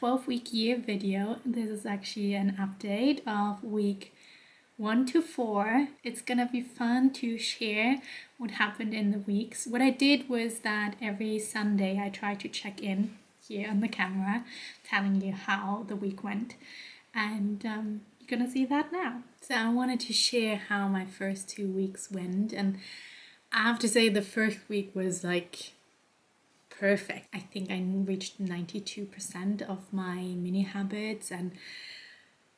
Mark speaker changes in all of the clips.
Speaker 1: 12-week year video. This is actually an update of week 1 to 4. It's gonna be fun to share what happened in the weeks. What I did was that every Sunday I tried to check in here on the camera, telling you how the week went. And you're gonna see that now. So I wanted to share how my first 2 weeks went, and I have to say the first week was like perfect. I think I reached 92% of my mini habits, and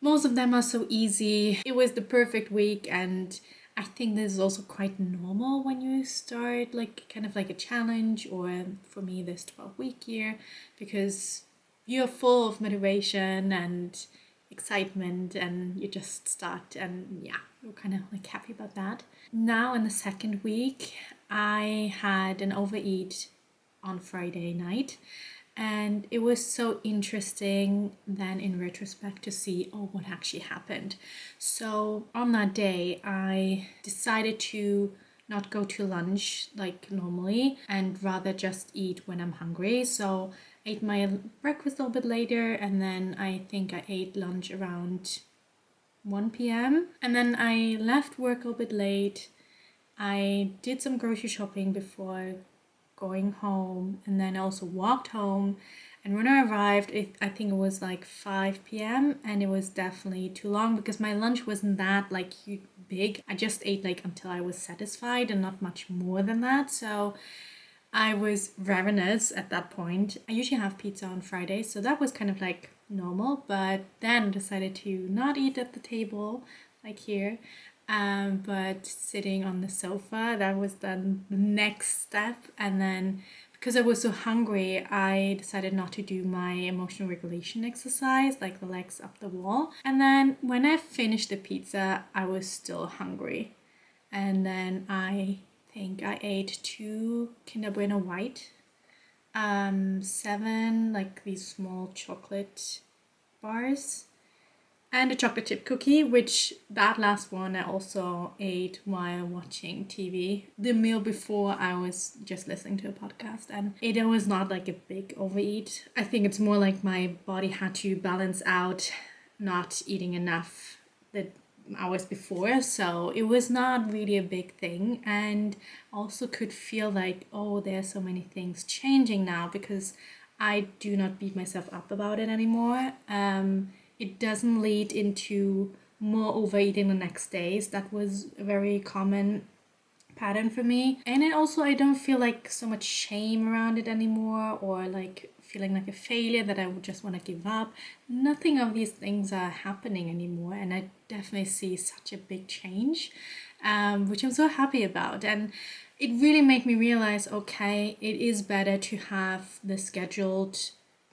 Speaker 1: most of them are so easy. It was the perfect week, and I think this is also quite normal when you start like kind of like a challenge, or for me this 12-week year, because you're full of motivation and excitement and you just start, and yeah, we're kind of like happy about that. Now in the second week I had an overeat on Friday night, and it was so interesting then in retrospect to see what actually happened. So on that day I decided to not go to lunch like normally and rather just eat when I'm hungry. So I ate my breakfast a little bit later, and then I think I ate lunch around 1 p.m. and then I left work a little bit late. I did some grocery shopping before going home, and then I also walked home. And when I arrived, I think it was like 5 p.m. and it was definitely too long because my lunch wasn't that like big. I just ate like until I was satisfied and not much more than that. So I was ravenous at that point. I usually have pizza on Fridays, so that was kind of like normal, but then decided to not eat at the table like here, but sitting on the sofa. That was the next step. And then because I was so hungry, I decided not to do my emotional regulation exercise, like the legs up the wall. And then when I finished the pizza, I was still hungry. And then I think I ate 2 Kinder Bueno White, 7 like these small chocolate bars, and a chocolate chip cookie, which that last one I also ate while watching TV. The meal before I was just listening to a podcast, and it was not like a big overeat. I think it's more like my body had to balance out not eating enough the hours before, so it was not really a big thing. And also could feel like, there's so many things changing now because I do not beat myself up about it anymore. It doesn't lead into more overeating the next days. That was a very common pattern for me. And it also, I don't feel like so much shame around it anymore, or like feeling like a failure that I would just want to give up. Nothing of these things are happening anymore, and I definitely see such a big change, which I'm so happy about. And it really made me realize, okay, it is better to have the scheduled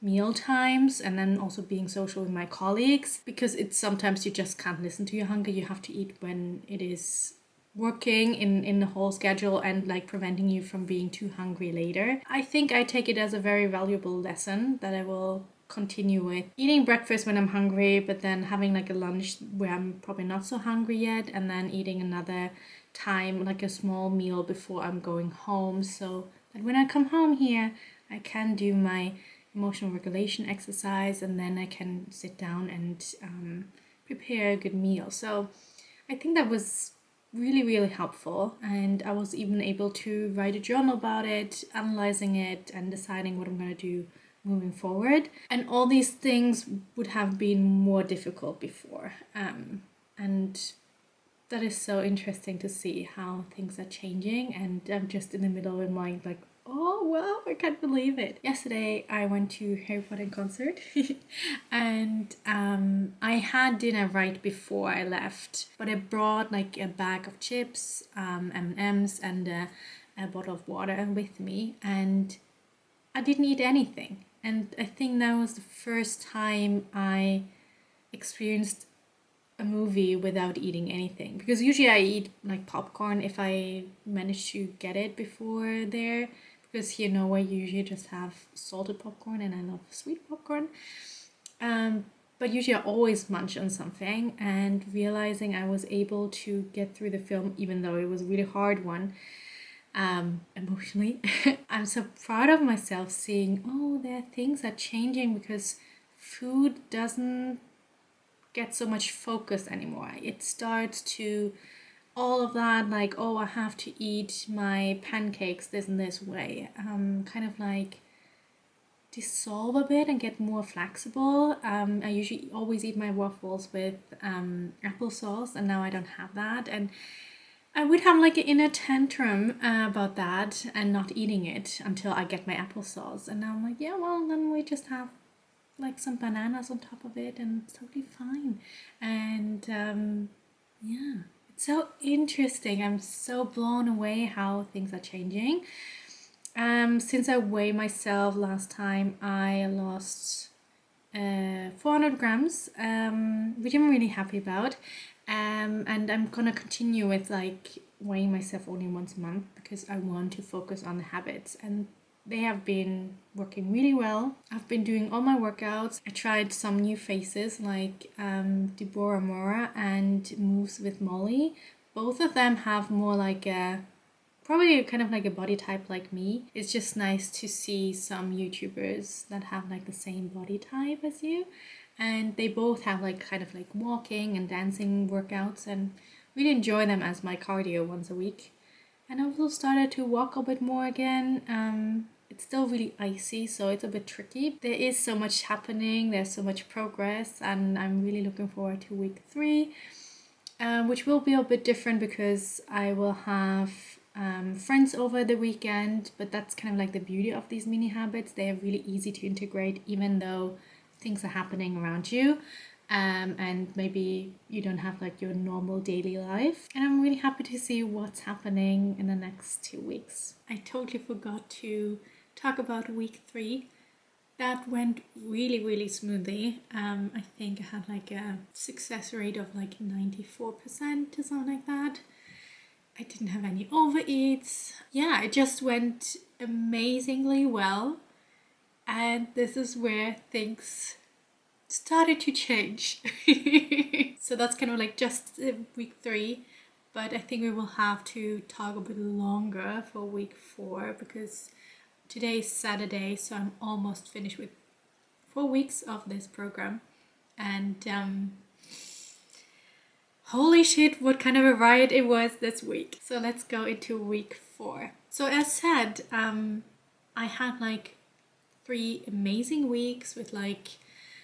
Speaker 1: meal times and then also being social with my colleagues, because it's sometimes you just can't listen to your hunger. You have to eat when it is working in the whole schedule and like preventing you from being too hungry later. I think I take it as a very valuable lesson that I will continue with. Eating breakfast when I'm hungry, but then having like a lunch where I'm probably not so hungry yet, and then eating another time like a small meal before I'm going home, so that when I come home here I can do my emotional regulation exercise, and then I can sit down and prepare a good meal. So I think that was really, really helpful, and I was even able to write a journal about it, analyzing it and deciding what I'm going to do moving forward. And all these things would have been more difficult before, and that is so interesting to see how things are changing. And I'm just in the middle of my like, oh wow, I can't believe it. Yesterday I went to Harry Potter concert and I had dinner right before I left, but I brought like a bag of chips, M&Ms, and a bottle of water with me, and I didn't eat anything. And I think that was the first time I experienced a movie without eating anything, because usually I eat like popcorn if I manage to get it before there, because here in Norway you usually just have salted popcorn and I love sweet popcorn, but usually I always munch on something. And realizing I was able to get through the film even though it was a really hard one, emotionally, I'm so proud of myself seeing, there are things are changing, because food doesn't get so much focus anymore. It starts to all of that, like, oh, I have to eat my pancakes this and this way, kind of like dissolve a bit and get more flexible. I usually always eat my waffles with applesauce, and now I don't have that. And I would have like an inner tantrum about that and not eating it until I get my applesauce. And now I'm like, yeah, well, then we just have like some bananas on top of it and it's totally fine. And yeah, it's so interesting. I'm so blown away how things are changing. Since I weighed myself last time, I lost 400 grams, which I'm really happy about. And I'm gonna continue with like weighing myself only once a month because I want to focus on the habits, and they have been working really well. I've been doing all my workouts. I tried some new faces like Deborah Mora and Moves with Molly. Both of them have more like a probably kind of like a body type like me. It's just nice to see some YouTubers that have like the same body type as you, and they both have like kind of like walking and dancing workouts, and really enjoy them as my cardio once a week. And I've also started to walk a bit more again. It's still really icy, so it's a bit tricky. There is so much happening, there's so much progress, and I'm really looking forward to week 3, which will be a bit different because I will have friends over the weekend, but that's kind of like the beauty of these mini habits. They are really easy to integrate even though things are happening around you, and maybe you don't have like your normal daily life. And I'm really happy to see what's happening in the next 2 weeks. I totally forgot to talk about week 3. That went really, really smoothly. I think I had like a success rate of like 94% or something like that. I didn't have any overeats. Yeah, it just went amazingly well. And this is where things started to change. So that's kind of like just week 3. But I think we will have to talk a bit longer for week 4 because today is Saturday, so I'm almost finished with 4 weeks of this program. And holy shit, what kind of a ride it was this week. So let's go into week 4. So as said, I had like 3 amazing weeks with like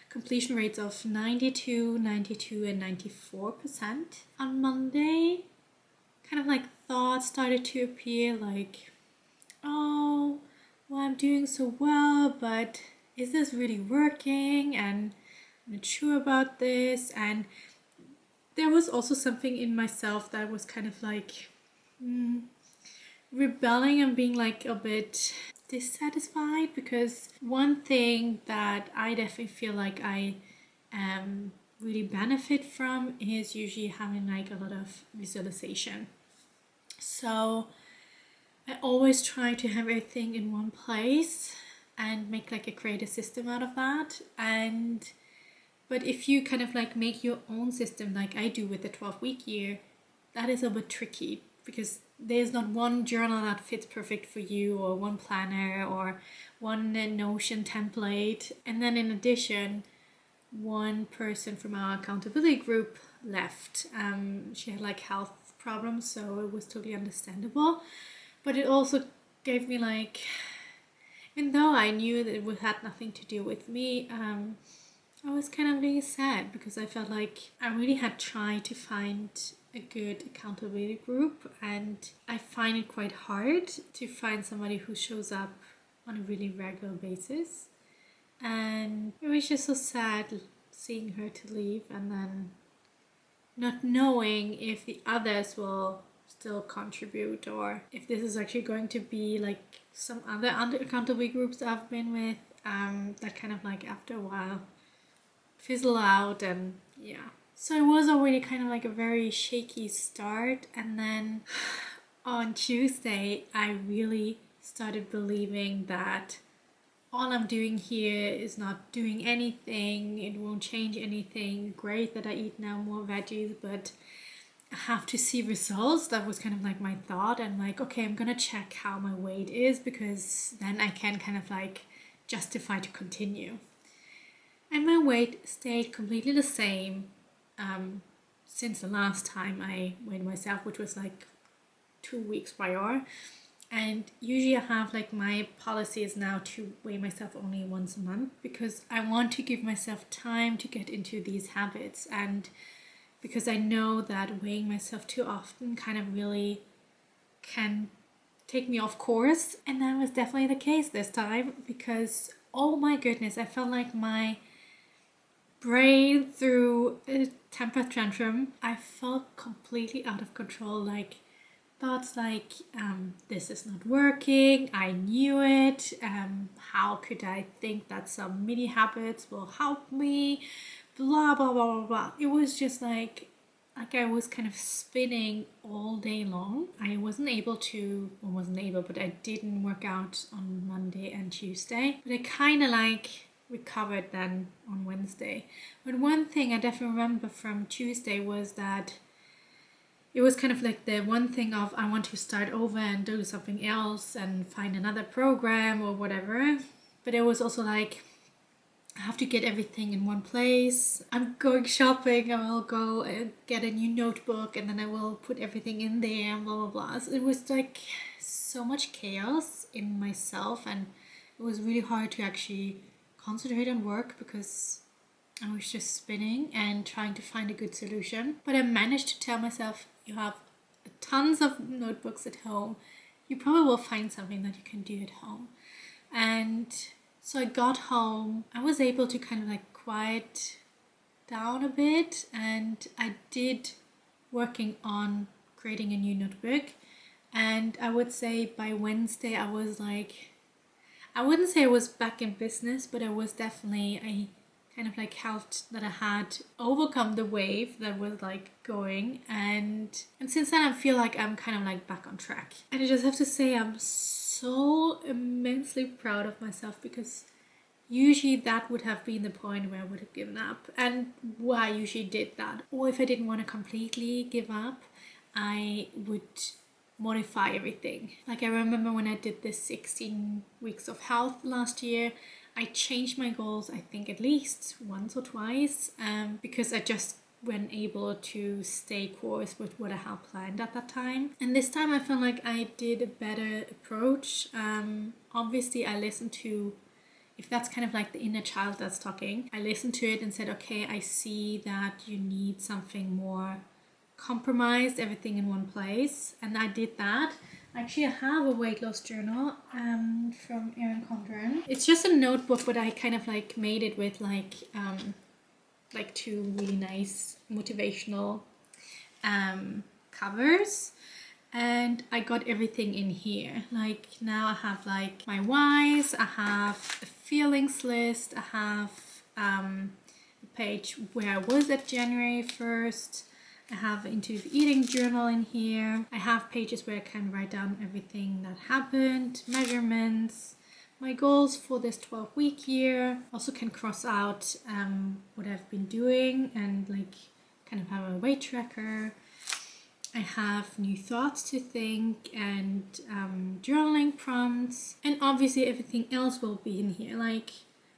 Speaker 1: completion rates of 92, 92 and 94%. On Monday, kind of like thoughts started to appear like, oh, well, I'm doing so well, but is this really working? And I'm not sure about this. And there was also something in myself that was kind of like rebelling and being like a bit dissatisfied, because one thing that I definitely feel like I really benefit from is usually having like a lot of visualization. So I always try to have everything in one place and make like a creative system out of that. But if you kind of like make your own system like I do with the 12-week year, that is a bit tricky because there's not one journal that fits perfect for you, or one planner, or one Notion template. And then in addition, one person from our accountability group left. She had like health problems, so it was totally understandable. But it also gave me like, even though I knew that it had nothing to do with me, I was kind of really sad because I felt like I really had tried to find a good accountability group, and I find it quite hard to find somebody who shows up on a really regular basis. And it was just so sad seeing her to leave and then not knowing if the others will still contribute, or if this is actually going to be like some other accountability groups I've been with that kind of like after a while fizzle out. And yeah, so it was already kind of like a very shaky start. And then on Tuesday I really started believing that all I'm doing here is not doing anything, it won't change anything. Great that I eat now more veggies, but I have to see results. That was kind of like my thought. And like, okay, I'm gonna check how my weight is because then I can kind of like justify to continue. And my weight stayed completely the same since the last time I weighed myself, which was like 2 weeks prior. And usually I have like, my policy is now to weigh myself only once a month, because I want to give myself time to get into these habits, and because I know that weighing myself too often kind of really can take me off course. And that was definitely the case this time, because oh my goodness, I felt like my brain threw a temper tantrum. I felt completely out of control, like thoughts like, this is not working, I knew it, how could I think that some mini habits will help me, blah blah blah blah blah. It was just like I was kind of spinning all day long. I wasn't able, but I didn't work out on Monday and Tuesday, but I kind of like recovered then on Wednesday. But one thing I definitely remember from Tuesday was that it was kind of like the one thing of, I want to start over and do something else and find another program or whatever. But it was also like, I have to get everything in one place. I'm going shopping, I will go and get a new notebook, and then I will put everything in there and blah blah blah. So it was like so much chaos in myself, and it was really hard to actually concentrate on work because I was just spinning and trying to find a good solution. But I managed to tell myself, you have tons of notebooks at home, you probably will find something that you can do at home. And so I got home, I was able to kind of like quiet down a bit, and I did working on creating a new notebook. And I would say by Wednesday I was like, I wouldn't say I was back in business, but I was definitely, I kind of like felt that I had overcome the wave that was like going, and since then I feel like I'm kind of like back on track. And I just have to say, I'm so immensely proud of myself, because usually that would have been the point where I would have given up, and why I usually did that. Or if I didn't want to completely give up, I would modify everything. Like I remember when I did this 16 weeks of health last year, I changed my goals, I think at least once or twice, because I just weren't able to stay course with what I had planned at that time. And this time I felt like I did a better approach. Obviously I listened to, if that's kind of like the inner child that's talking, I listened to it and said, okay, I see that you need something more compromised, everything in one place. And I did that. Actually, I have a weight loss journal from Erin Condren. It's just a notebook, but I kind of like made it with like two really nice motivational covers. And I got everything in here. Like now I have like my whys, I have a feelings list, I have a page where I was at January 1st. I have an intuitive eating journal in here. I have pages where I can write down everything that happened, measurements, my goals for this 12-week year. Also can cross out what I've been doing and like kind of have a weight tracker. I have new thoughts to think and journaling prompts. And obviously everything else will be in here. Like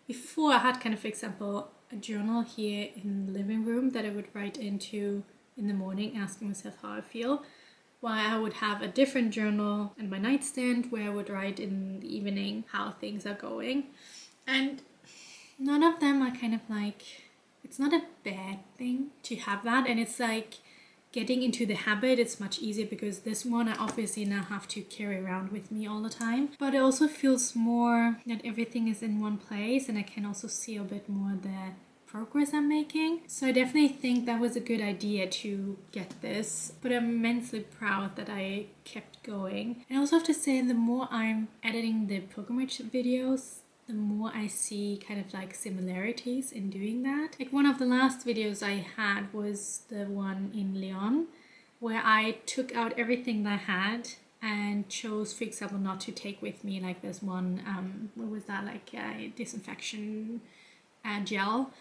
Speaker 1: before I had kind of, for example, a journal here in the living room that I would write into in the morning, asking myself how I feel, while I would have a different journal in my nightstand where I would write in the evening how things are going. And none of them are kind of like, it's not a bad thing to have that. And it's like getting into the habit, it's much easier because this one I obviously now have to carry around with me all the time. But it also feels more that everything is in one place, and I can also see a bit more the progress I'm making. So I definitely think that was a good idea to get this, but I'm immensely proud that I kept going. And I also have to say, the more I'm editing the pilgrimage videos, the more I see kind of like similarities in doing that. Like one of the last videos I had was the one in Lyon, where I took out everything that I had and chose, for example, not to take with me like this one, what was that, like a disinfection gel,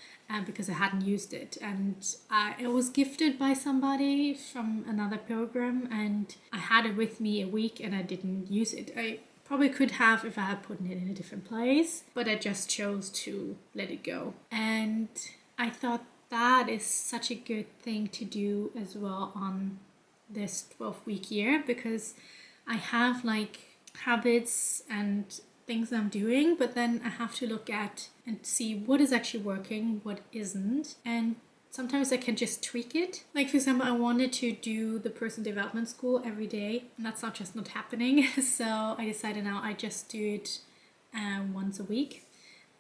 Speaker 1: because I hadn't used it, and it was gifted by somebody from another pilgrim, and I had it with me a week and I didn't use it. I Probably could have if I had put it in a different place, but I just chose to let it go. And I thought that is such a good thing to do as well on this 12-week year, because I have like habits and things I'm doing, but then I have to look at and see what is actually working, what isn't, and sometimes I can just tweak it. Like, for example, I wanted to do the personal development school every day, and that's not happening. So I decided now I just do it once a week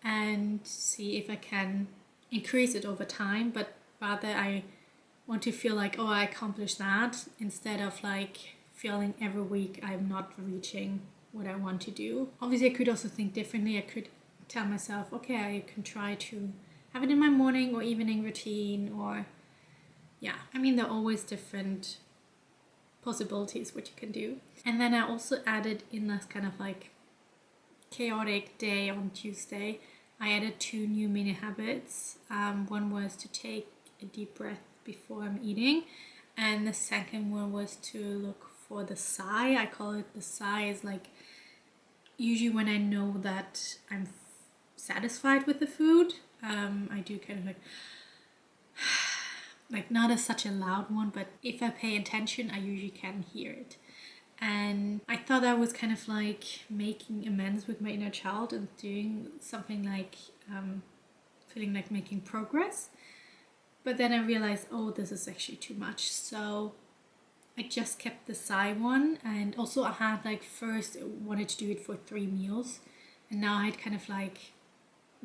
Speaker 1: and see if I can increase it over time. But rather I want to feel like, oh, I accomplished that, instead of like feeling every week I'm not reaching what I want to do. Obviously, I could also think differently. I could tell myself, okay, I can try to have it in my morning or evening routine, or yeah, I mean, there are always different possibilities what you can do. And then I also added in this kind of like chaotic day on Tuesday, I added 2 new mini habits. One was to take a deep breath before I'm eating, and the second one was to look for the sigh. I call it the sigh. Is like usually when I know that I'm satisfied with the food, I do kind of like not as such a loud one, but if I pay attention, I usually can hear it. And I thought that was kind of like making amends with my inner child and doing something like feeling like making progress. But then I realized, oh, this is actually too much. So I just kept the sigh one, and also I had like first wanted to do it for 3 meals, and now I had kind of like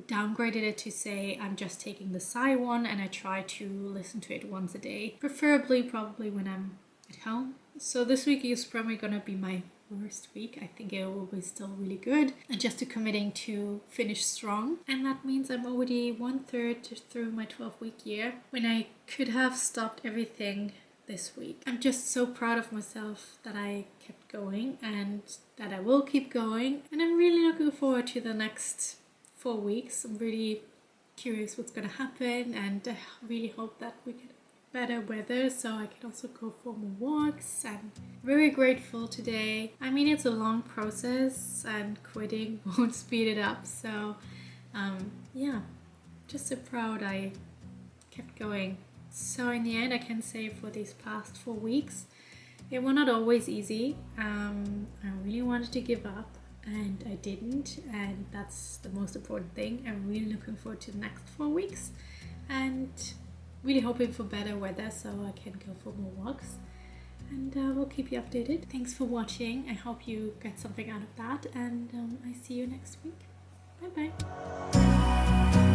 Speaker 1: downgraded it to say I'm just taking the sigh one, and I try to listen to it once a day, preferably probably when I'm at home. So this week is probably gonna be my worst week. I think it will be still really good, and just to committing to finish strong. And that means I'm already 1/3 through my 12-week year, when I could have stopped everything this week. I'm just so proud of myself that I kept going and that I will keep going, and I'm really looking forward to the next 4 weeks. I'm really curious what's gonna happen, and I really hope that we get better weather so I can also go for more walks. I'm very grateful today. I mean, it's a long process and quitting won't speed it up, so yeah, just so proud I kept going. So in the end, I can say for these past 4 weeks, it was not always easy. I really wanted to give up, and I didn't, and that's the most important thing. I'm really looking forward to the next 4 weeks, and really hoping for better weather so I can go for more walks, and we'll keep you updated. Thanks for watching. I hope you get something out of that, and I see you next week. Bye bye.